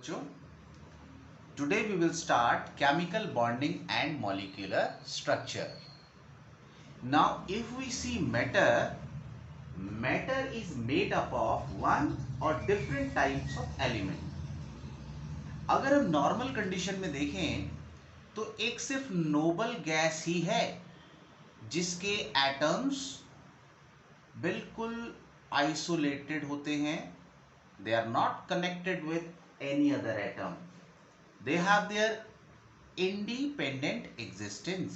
बच्चों, today we will start chemical bonding and molecular structure. Now, if we see matter is made up of one or different types of element. अगर हम normal condition में देखें तो एक सिर्फ noble gas ही है जिसके एटम्स बिल्कुल आइसोलेटेड होते हैं. They are not connected with any other atom. They have their independent existence.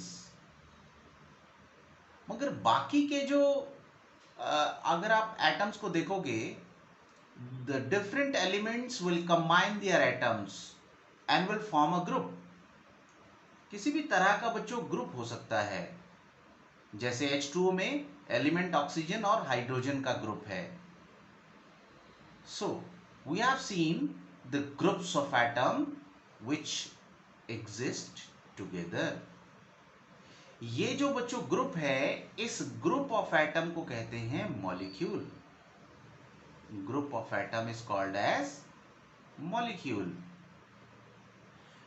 मगर बाकी के जो अगर आप एटम्स को देखोगे, the different elements will combine their atoms and will form a group. किसी भी तरह का बच्चों ग्रुप हो सकता है. जैसे H2O में एलिमेंट ऑक्सीजन और हाइड्रोजन का ग्रुप है. So we have seen the groups of atom which exist together. ये जो बच्चों ग्रुप है, इस ग्रुप ऑफ एटम को कहते हैं molecule. Group of atom is called as molecule.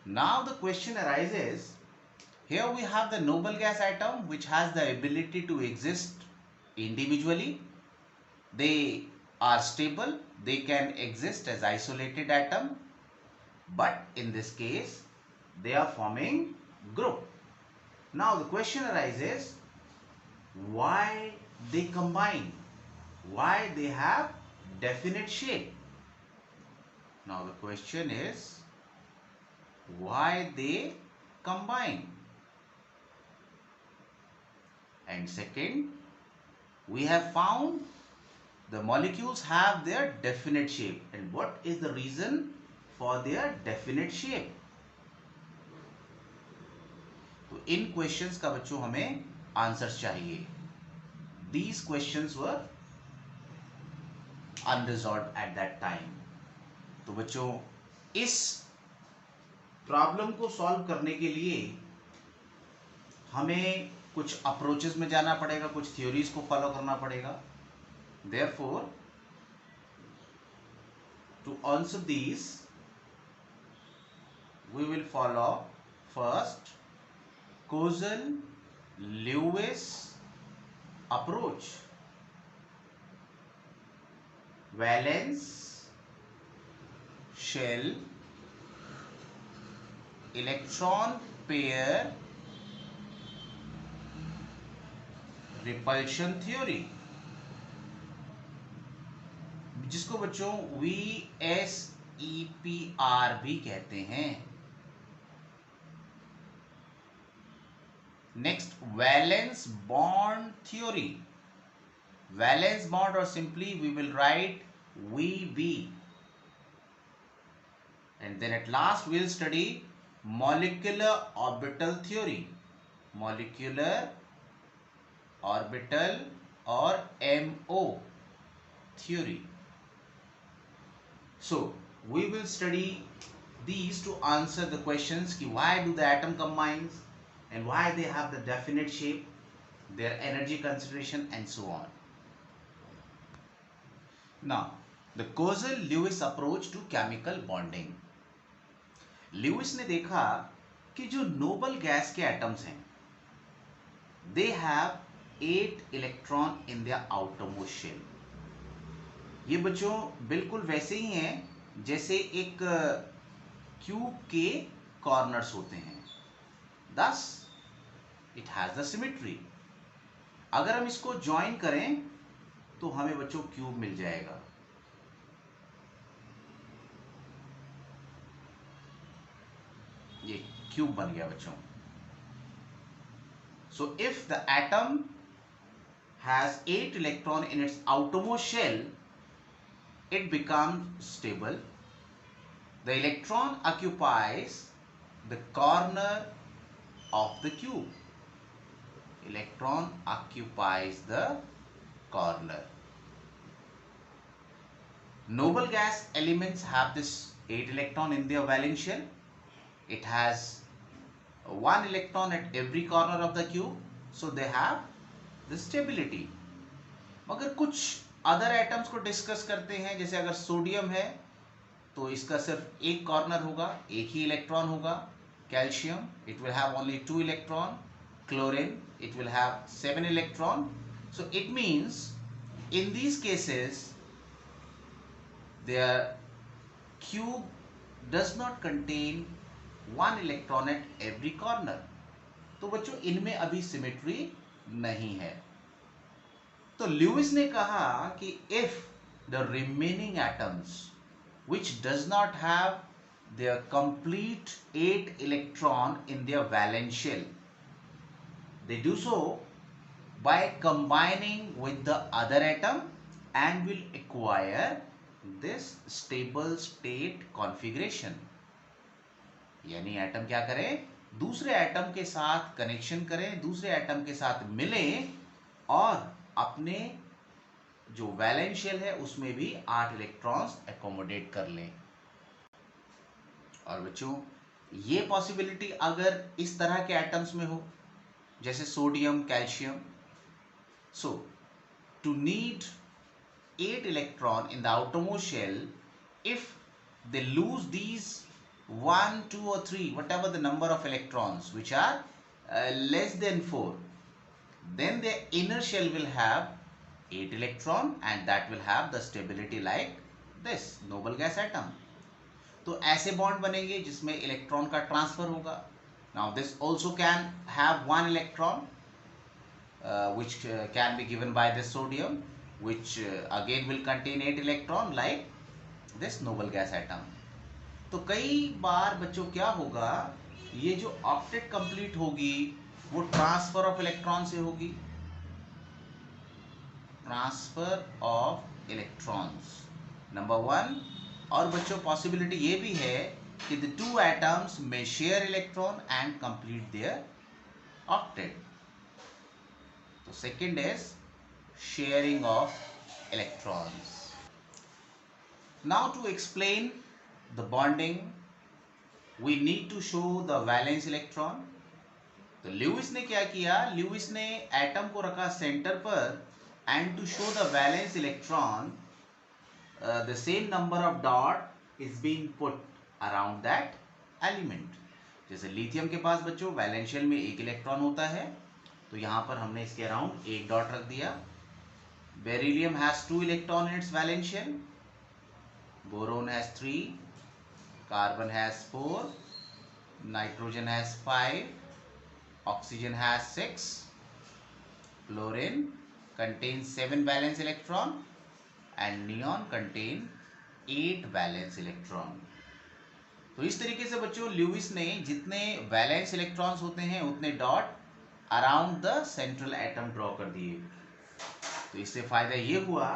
Now the question arises. Here we have the noble gas atom which has the ability to exist individually. They are stable. They can exist as isolated atom. But in this case, they are forming group. Now the question arises, why they combine? Why they have definite shape? Now the question is, why they combine? And second, we have found the molecules have their definite shape. And what is the reason for their definite shape? तो इन questions का बच्चों हमें answers चाहिए. These questions were unresolved at that time. तो बच्चों, इस problem को solve करने के लिए हमें कुछ अप्रोचेस में जाना पड़ेगा, कुछ थ्योरीज को फॉलो करना पड़ेगा. Therefore, to answer these, we will follow first Kozal-Lewis approach. Valence shell electron pair repulsion theory, जिसको बच्चों VSEPR भी कहते हैं. Next, valence bond theory. Valence bond, or simply we will write VB. And then at last we will study molecular orbital theory. Molecular orbital or MO theory. So we will study these to answer the questions ki why do the atom combines and why they have the definite shape, their energy consideration and so on. Now, the Kozal-Lewis approach to chemical bonding. Lewis ने देखा कि जो noble gas के atoms हैं, they have 8 electron in their outermost shell. ये बच्चों बिल्कुल वैसे ही हैं जैसे एक क्यूब के कॉर्नर्स होते हैं. Thus, it has the symmetry. अगर हम इसको ज्वाइन करें तो हमें बच्चों क्यूब मिल जाएगा. ये क्यूब बन गया बच्चों. So if the atom has 8 electron in its outermost shell, it becomes stable. The electron occupies the corner of the cube. Electron occupies the corner. Noble gas elements have this 8 electron in their valence shell. It has 1 electron at every corner of the cube, so they have the stability. मगर कुछ other atoms को discuss करते हैं. जैसे अगर sodium है तो इसका सिर्फ एक कॉर्नर होगा, एक ही इलेक्ट्रॉन होगा. Calcium it will have only 2 electron. Chlorine it will have 7 electron. So it means in these cases their cube does not contain 1 electron at every corner. तो बच्चों इनमें अभी सिमेट्री नहीं है. तो ल्यूइस ने कहा कि if the remaining atoms which does not have their complete 8 electron in their valence shell, they do so by combining with the other atom and will acquire this stable state configuration. यानी atom क्या करें, दूसरे atom के साथ connection करें, दूसरे atom के साथ मिलें और अपने जो वैलेंस शेल है उसमें भी 8 इलेक्ट्रॉन्स एकोमोडेट कर लें. और बच्चों ये पॉसिबिलिटी अगर इस तरह के एटम्स में हो जैसे sodium, calcium. So, to need 8 electron in the outermost shell, if they lose these 1, 2 or 3, whatever the number of electrons which are less than 4, then the inner shell will have 8 electron and that will have the stability like this noble gas atom. तो ऐसे bond बनेंगे जिसमें electron का transfer होगा. Now this also can have 1 electron which can be given by the sodium, which again will contain 8 electron like this noble gas atom. तो कई बार बच्चों क्या होगा, ये जो ऑक्टेट कंप्लीट होगी वो ट्रांसफर ऑफ इलेक्ट्रॉन से होगी. Transfer of electrons number 1. और बच्चों पॉसिबिलिटी ये भी है कि the two atoms may share electron and complete their octet. So second is sharing of electrons. Now to explain the bonding, we need to show the valence electron. तो Lewis ने क्या किया, ल्यूइस ने atom को रखा centre पर and to show the valence electron, the same number of dot is being put around that element. जैसे lithium के पास बच्चों वैलेंस शेल में एक इलेक्ट्रॉन होता है, तो यहाँ पर हमने इसके अराउंड एक डॉट रख दिया. Beryllium has 2 electron in its valence shell. Boron has 3, carbon has 4, nitrogen has 5, oxygen has 6, fluorine contains 7 valence electron and neon contain 8 valence electron. तो इस तरीके से बच्चों ल्यूइस ने जितने वैलेंस इलेक्ट्रॉन्स होते हैं उतने dot around the central atom draw कर दिए. तो इससे फायदा ये हुआ,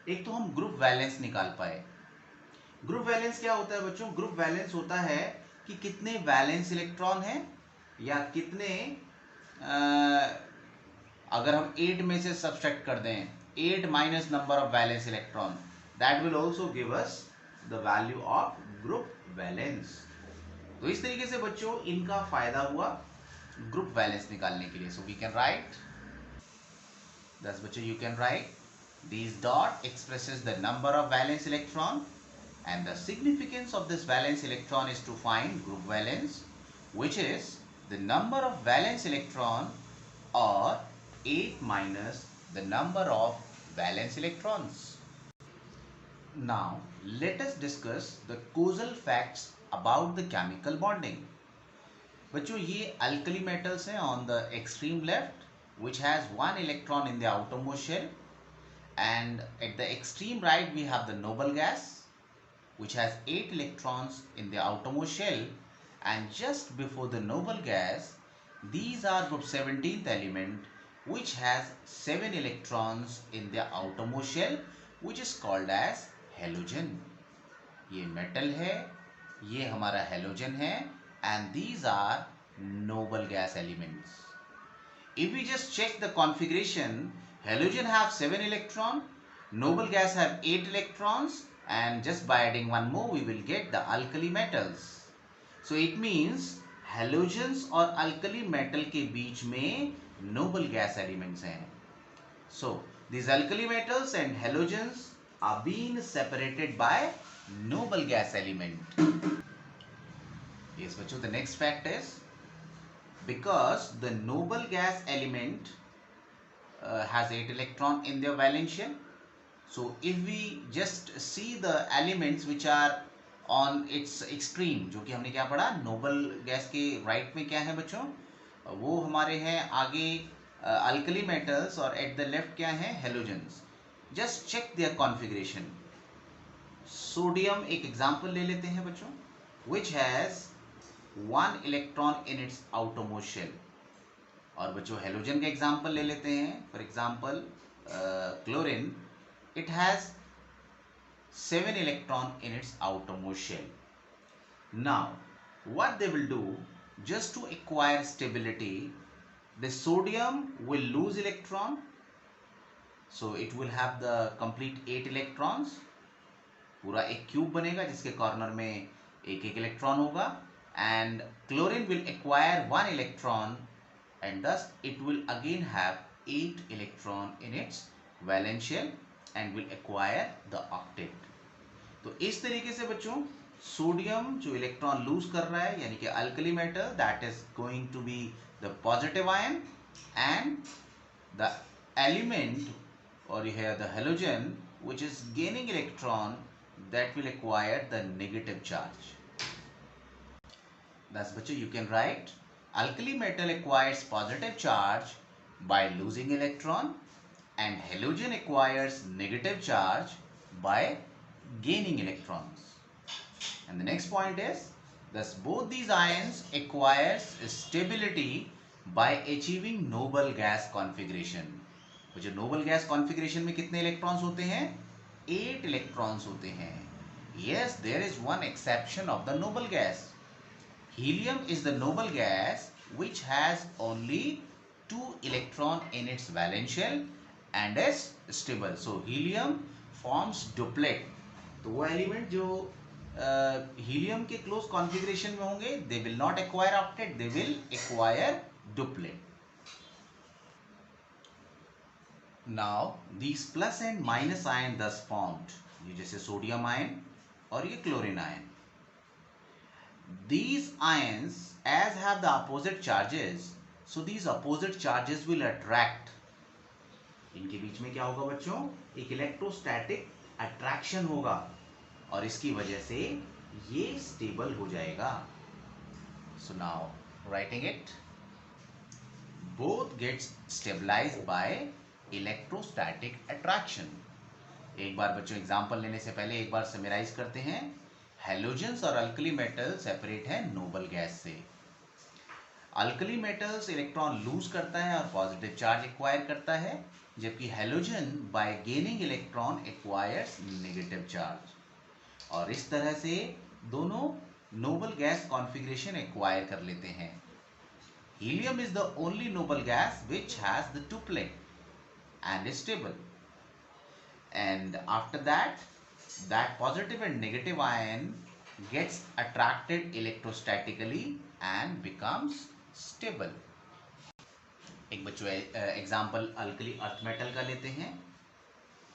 एक तो हम ग्रुप वैलेंस निकाल पाए. ग्रुप वैलेंस क्या होता है बच्चों, ग्रुप वैलेंस होता है कि कितने वैलेंस इलेक्ट्रॉन हैं या कितने अगर हम 8 में से सब्सट्रैक्ट कर दें 8 minus number of valence electron, that will also give us the value of group valence. तो इस तरीके से बच्चों इनका फायदा हुआ ग्रुप वैलेंस निकालने के लिए. सो वी कैन राइट दस बच्चों, you can write this dot expresses the number of valence electron and the significance of this valence electron is to find group valence, which is the number of valence electron or 8 minus the number of valence electrons. Now let us discuss the causal facts about the chemical bonding. बच्चों ये alkali metals हैं on the extreme left, which has 1 electron in the outermost shell, and at the extreme right we have the noble gas which has 8 electrons in the outermost shell, and just before the noble gas these are group 17th element which has 7 electrons in the outermost shell, which is called as halogen. ये metal है, ये हमारा halogen है, and these are noble gas elements. If we just check the configuration, halogen have 7 electron, noble gas have 8 electrons, and just by adding one more we will get the alkali metals. So it means halogens और alkali metal के बीच में noble gas elements हैं. So these alkali metals and halogens are being separated by noble gas element. Yes बच्चों, the next fact is because the noble gas element has 8 electron in their valence shell. So if we just see the elements which are on its extreme, जो कि हमने क्या पढ़ा, noble gas के right में क्या है बच्चों, वो हमारे हैं आगे अल्कली मेटल्स और एट द लेफ्ट क्या है, halogens. Just check their configuration. Sodium एक एग्जांपल ले लेते हैं बच्चों, which has 1 electron in its outermost shell. और बच्चों हेलोजन का एग्जांपल ले लेते हैं, for example chlorine, it has 7 electron in its outermost shell. Now, what they will do, just to acquire stability, the sodium will lose electron. So it will have the complete 8 electrons. पूरा एक cube बनेगा जिसके corner में एक एक electron होगा. And chlorine will acquire 1 electron, and thus it will again have 8 electron in its valence shell and will acquire the octet. तो इस तरीके से बच्चों सोडियम जो इलेक्ट्रॉन लूज कर रहा है, यानी कि alkali metal, that is going to be the positive ion, and the element or you have the halogen which is gaining electron, that will acquire the negative charge. Thus बच्चों you can write alkali metal acquires positive charge by losing electron and halogen acquires negative charge by gaining electrons. And the next point is, thus both these ions acquires stability by achieving noble gas configuration. जो noble gas configuration में कितने electrons होते हैं, 8 electrons होते हैं. Yes, there is one exception of the noble gas. Helium is the noble gas which has only 2 electron in its valence shell and is stable. So helium forms duplet. तो वो element जो helium के close configuration में होंगे, they will not acquire octet, they will acquire duplet. Now these plus and minus ion thus formed, ये जैसे sodium ion और ये chlorine ion, these ions as have the opposite charges, so these opposite charges will attract. इनके बीच में क्या होगा बच्चों, एक इलेक्ट्रोस्टैटिक अट्रैक्शन होगा और इसकी वजह से ये स्टेबल हो जाएगा. So now writing it, both gets stabilized by electrostatic attraction. एक बार बच्चों एग्जांपल लेने से पहले एक बार समराइज करते हैं. हेलोजेंस और अल्कली मेटल सेपरेट है नोबल गैस से. अल्कली मेटल्स इलेक्ट्रॉन लूज करता है और पॉजिटिव चार्ज एक्वायर करता है, जबकि halogen bye gaining electron acquires negative charge. और इस तरह से दोनों नोबल गैस कॉन्फ़िगरेशन एक्वायर कर लेते हैं. Helium is the only noble gas which has the duplet and is stable, and after that positive and negative ion gets attracted electrostatically and becomes stable. एक बच्चों एग्जांपल अल्कली अर्थ मेटल का लेते हैं.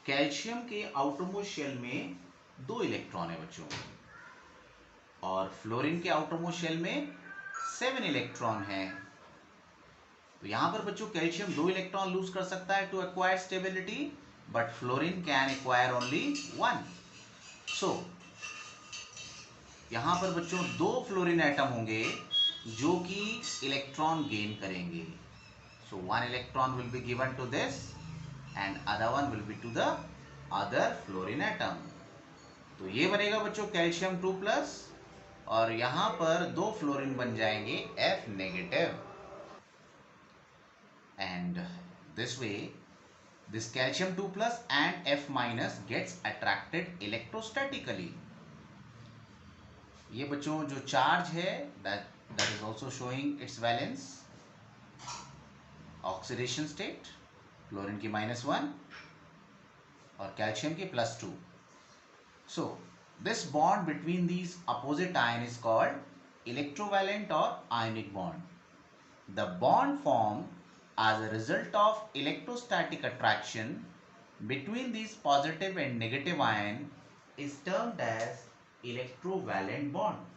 Calcium के outermost shell में 2 electron है बच्चों, और फ्लोरीन के आउटरमोस्ट शेल में 7 इलेक्ट्रॉन है. तो यहां पर बच्चों कैल्शियम 2 इलेक्ट्रॉन लूज कर सकता है to acquire stability, but fluorine can acquire only 1. So यहां पर बच्चों 2 फ्लोरीन एटम होंगे जो कि इलेक्ट्रॉन गेन करेंगे. So 1 electron will be given to this and other one will be to the other fluorine atom. तो ये बनेगा बच्चों कैल्शियम 2+, और यहां पर 2 फ्लोरीन बन जाएंगे F negative. And this way this calcium 2+ and F- gets attracted electrostatically. ये बच्चों जो चार्ज है that is also showing its valence, oxidation state, fluorine की -1 और कैल्शियम की +2. So this bond between these opposite ion is called electrovalent or ionic bond. The bond formed as a result of electrostatic attraction between these positive and negative ion is termed as electrovalent bond.